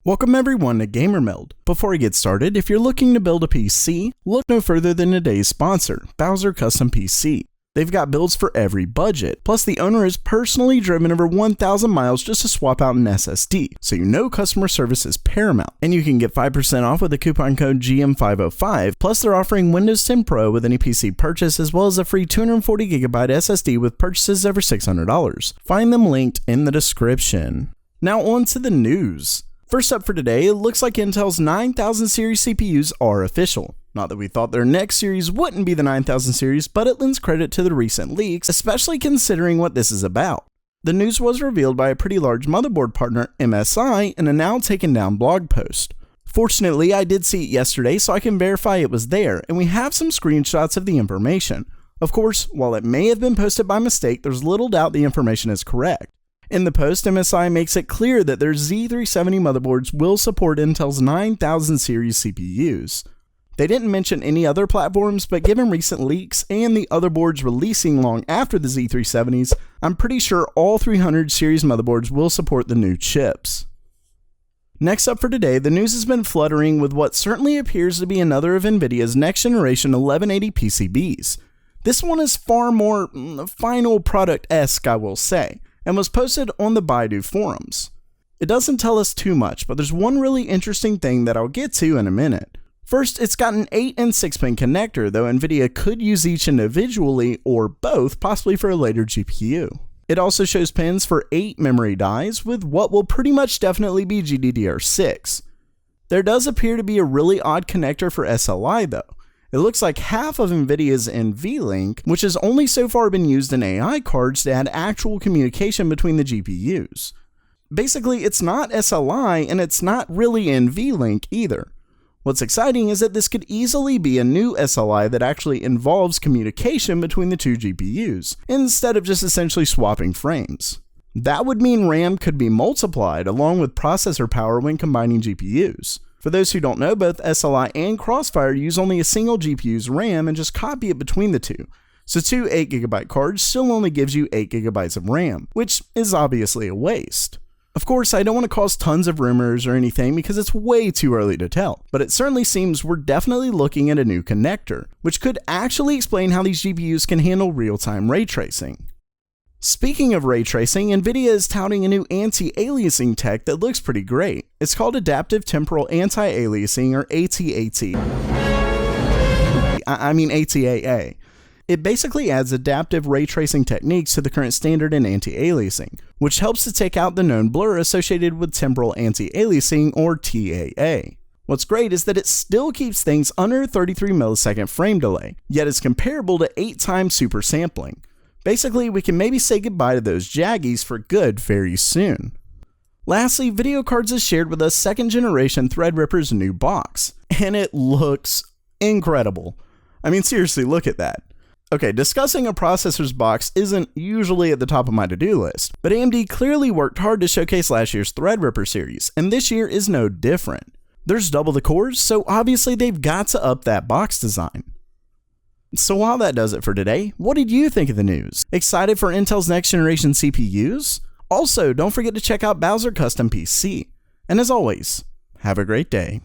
Welcome everyone to GamerMeld. Before we get started, if you're looking to build a PC, look no further than today's sponsor, Bowser Custom PC. They've got builds for every budget, plus the owner has personally driven over 1,000 miles just to swap out an SSD, so you know customer service is paramount. And you can get 5% off with the coupon code GM505, plus they're offering Windows 10 Pro with any PC purchase, as well as a free 240GB SSD with purchases over $600. Find them linked in the description. Now on to the news. First up for today, it looks like Intel's 9000 series CPUs are official. Not that we thought their next series wouldn't be the 9000 series, but it lends credit to the recent leaks, especially considering what this is about. The news was revealed by a pretty large motherboard partner, MSI, in a now taken down blog post. Fortunately, I did see it yesterday, so I can verify it was there, and we have some screenshots of the information. Of course, while it may have been posted by mistake, there's little doubt the information is correct. In the post, MSI makes it clear that their Z370 motherboards will support Intel's 9000 series CPUs. They didn't mention any other platforms, but given recent leaks and the other boards releasing long after the Z370s, I'm pretty sure all 300 series motherboards will support the new chips. Next up for today, the news has been fluttering with what certainly appears to be another of Nvidia's next generation 1180 PCBs. This one is far more final product-esque, I will say, and was posted on the Baidu forums. It doesn't tell us too much, but there's one really interesting thing that I'll get to in a minute. First, it's got an 8 and 6 pin connector, though Nvidia could use each individually or both, possibly for a later GPU. It also shows pins for 8 memory dies with what will pretty much definitely be GDDR6. There does appear to be a really odd connector for SLI though. It looks like half of Nvidia's NVLink, which has only so far been used in AI cards to add actual communication between the GPUs. Basically, it's not SLI and it's not really NVLink either. What's exciting is that this could easily be a new SLI that actually involves communication between the two GPUs, instead of just essentially swapping frames. That would mean RAM could be multiplied along with processor power when combining GPUs. For those who don't know, both SLI and Crossfire use only a single GPU's RAM and just copy it between the two. So two 8GB cards still only gives you 8GB of RAM, which is obviously a waste. Of course, I don't want to cause tons of rumors or anything because it's way too early to tell, but it certainly seems we're definitely looking at a new connector, which could actually explain how these GPUs can handle real-time ray tracing. Speaking of ray tracing, Nvidia is touting a new anti-aliasing tech that looks pretty great. It's called Adaptive Temporal Anti-Aliasing, or ATAT. ATAA. It basically adds adaptive ray tracing techniques to the current standard in anti-aliasing, which helps to take out the known blur associated with temporal anti-aliasing, or TAA. What's great is that it still keeps things under 33 millisecond frame delay, yet is comparable to 8 times super sampling. Basically, we can maybe say goodbye to those jaggies for good very soon. Lastly, Video Cards has shared with us 2nd generation Threadripper's new box, and it looks incredible. I mean, seriously, look at that. Okay, discussing a processor's box isn't usually at the top of my to-do list, but AMD clearly worked hard to showcase last year's Threadripper series, and this year is no different. There's double the cores, so obviously they've got to up that box design. So while that does it for today, what did you think of the news? Excited for Intel's next generation CPUs? Also, don't forget to check out Bowser Custom PC. And as always, have a great day.